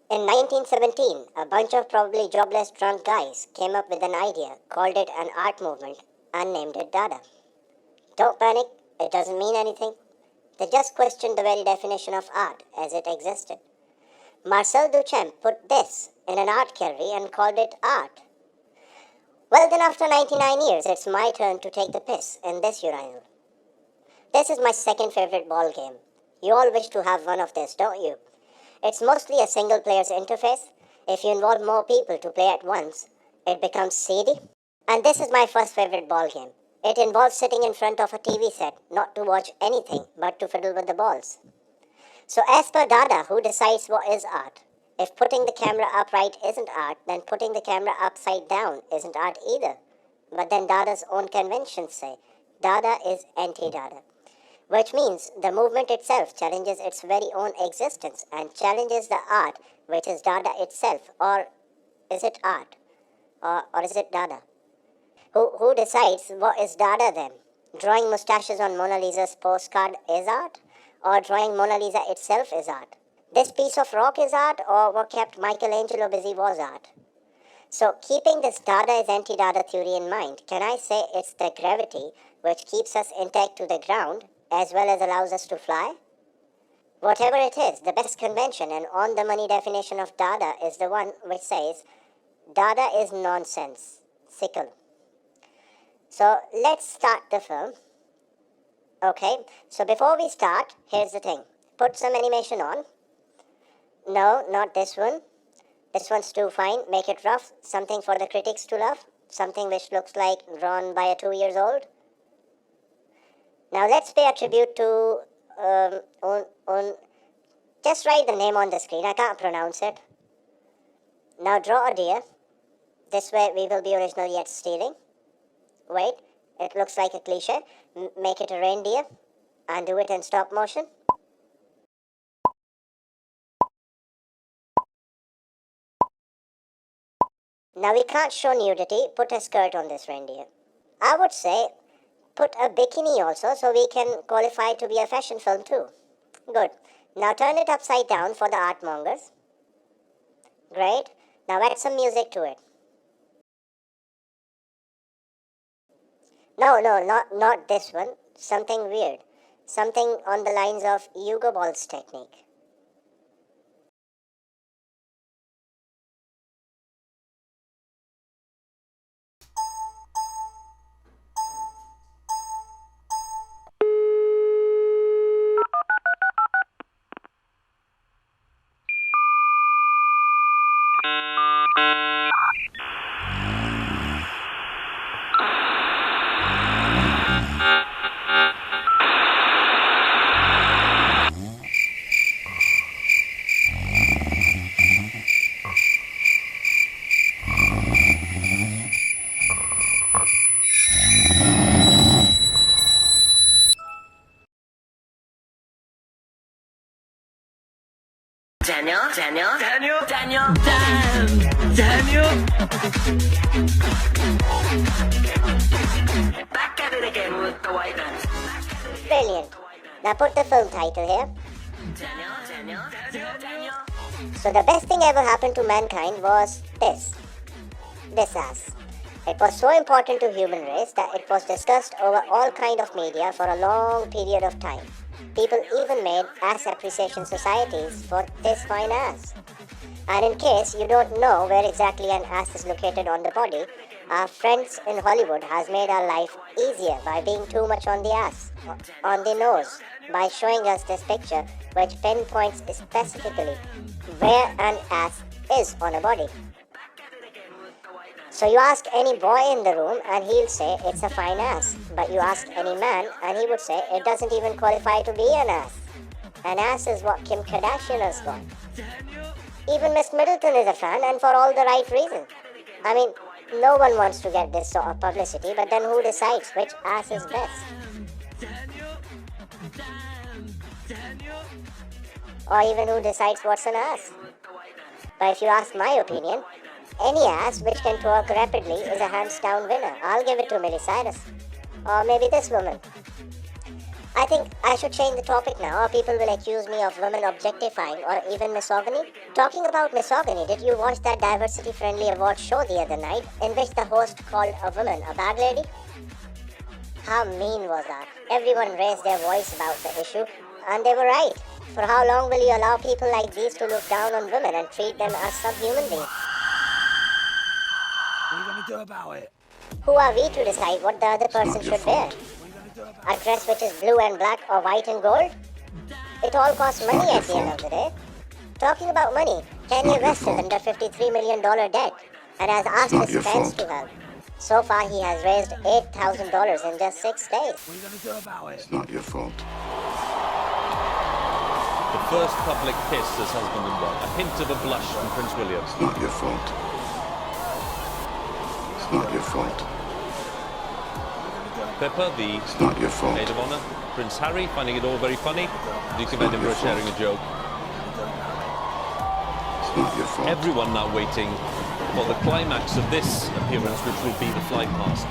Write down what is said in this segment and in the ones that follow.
In 1917, a bunch of probably jobless drunk guys came up with an idea, called it an art movement, and named it Dada. Don't panic, it doesn't mean anything. They just questioned the very definition of art as it existed. Marcel Duchamp put this in an art gallery and called it art. Well then, after 99 years, it's my turn to take the piss in this urinal. This is my second favorite ball game. You all wish to have one of this, don't you? It's mostly a single player's interface. If you involve more people to play at once, it becomes seedy. And this is my first favorite ball game. It involves sitting in front of a TV set, not to watch anything, but to fiddle with the balls. So as per Dada, who decides what is art? If putting the camera upright isn't art, then putting the camera upside down isn't art either. But then Dada's own conventions say, Dada is anti-Dada. Which means the movement itself challenges its very own existence and challenges the art, which is Dada itself. Or is it art? Or is it Dada? Who decides what is Dada then? Drawing mustaches on Mona Lisa's postcard is art? Or drawing Mona Lisa itself is art? This piece of rock is art, or what kept Michelangelo busy was art? So keeping this Dada is anti-Dada theory in mind, can I say it's the gravity which keeps us intact to the ground as well as allows us to fly? Whatever it is, the best convention and on-the-money definition of Dada is the one which says, Dada is nonsense, sickle. So let's start the film. Okay, so before we start, here's the thing. Put some animation on. No, not this one. This one's too fine. Make it rough. Something for the critics to love. Something which looks like drawn by a 2-year-old. Now let's pay a tribute to just write the name on the screen. I can't pronounce it. Now draw a deer. This way we will be original yet stealing. Wait, it looks like a cliche. Make it a reindeer and do it in stop motion. Now we can't show nudity. Put a skirt on this reindeer. I would say put a bikini also so we can qualify to be a fashion film too. Good. Now turn it upside down for the art mongers. Great. Now add some music to it. No, not this one. Something weird. Something on the lines of Hugo Boll's technique. Daniel. Back at it again with the white man. Brilliant. Now put the film title here. So the best thing ever happened to mankind was this ass. It was so important to human race that it was discussed over all kind of media for a long period of time. People even made ass appreciation societies for this fine ass. And in case you don't know where exactly an ass is located on the body, our friends in Hollywood has made our life easier by being too much on the ass, on the nose, by showing us this picture which pinpoints specifically where an ass is on a body. So you ask any boy in the room and he'll say it's a fine ass. But you ask any man and he would say it doesn't even qualify to be an ass. An ass is what Kim Kardashian has got. Even Miss Middleton is a fan, and for all the right reasons. I mean, no one wants to get this sort of publicity, but then who decides which ass is best? Or even who decides what's an ass? But if you ask my opinion, any ass which can twerk rapidly is a hands down winner. I'll give it to Miley Cyrus. Or maybe this woman. I think I should change the topic now, or people will accuse me of women objectifying or even misogyny. Talking about misogyny, did you watch that diversity-friendly award show the other night in which the host called a woman a bag lady? How mean was that? Everyone raised their voice about the issue, and they were right. For how long will you allow people like these to look down on women and treat them as subhuman beings? What are you going to do about it? Who are we to decide what the other person should wear? A dress which is blue and black or white and gold? It all costs money at the end of the day. Talking about money, Kanye West is under $53 million debt and has asked his fans to help. So far, he has raised $8,000 in just 6 days. What are you going to do about it? It's not your fault. The first public kiss as husband and wife. A hint of a blush from Prince William. It's not your fault. It's not your fault. Pippa, the It's not your fault. maid of honour. Prince Harry, finding it all very funny. Duke of Edinburgh sharing a joke. It's not your fault. Everyone now waiting for the climax of this appearance, which will be the flight past.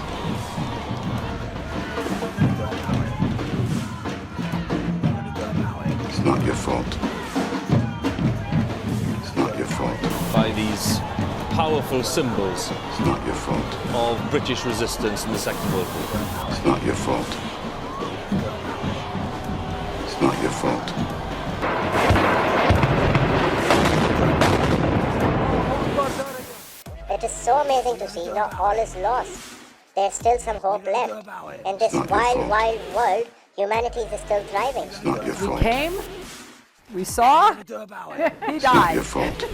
It's not your fault. It's not your fault. By these powerful symbols It's not your fault. of British resistance in the Second World War. It's not your fault. It's not your fault. It is so amazing to see not all is lost. There's still some hope left. In this wild, wild world, humanity is still thriving. It's not your We fault. came, we saw, Do about it. he It's not your died. fault.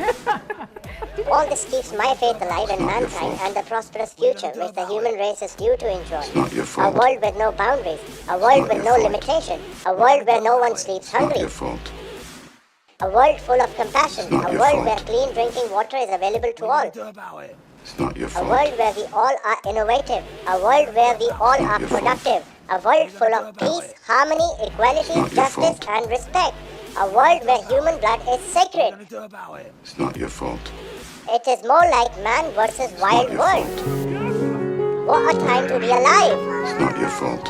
All this keeps my faith alive in mankind and the prosperous future which the human race is due to enjoy. It's not your A fault. world with no boundaries, a world with no limitation, a world where no one sleeps It's not hungry, your fault. a world full of compassion, not a your world fault. where clean drinking water is available to all, Do about it. It's not your a fault. world where we all are innovative, a world where we all are productive, a world full of peace, harmony, equality, not your justice fault. and respect, a world where human blood is sacred. Do about it. It's not your fault. It is more like man versus wild Your world. fault. What a time to be alive! It's not your fault.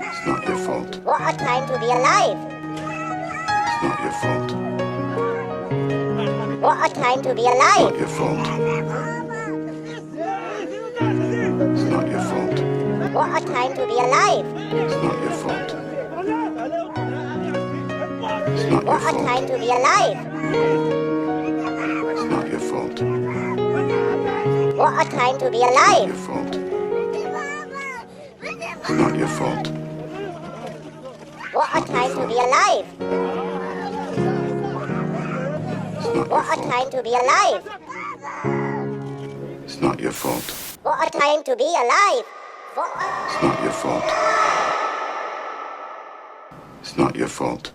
It's not your fault. What a time to be alive! It's not your fault. What a time to be It's alive! not your fault. It's not your fault. What a time to be alive! It's not your fault. It's not your What a fault. time to be alive! It's not your fault. What a time to be Your alive! fault. It's not your fault. What a time to be alive! It's not your What a fault. time to be alive! It's not your fault. What a time to be alive! What a... It's not your fault. It's not your fault.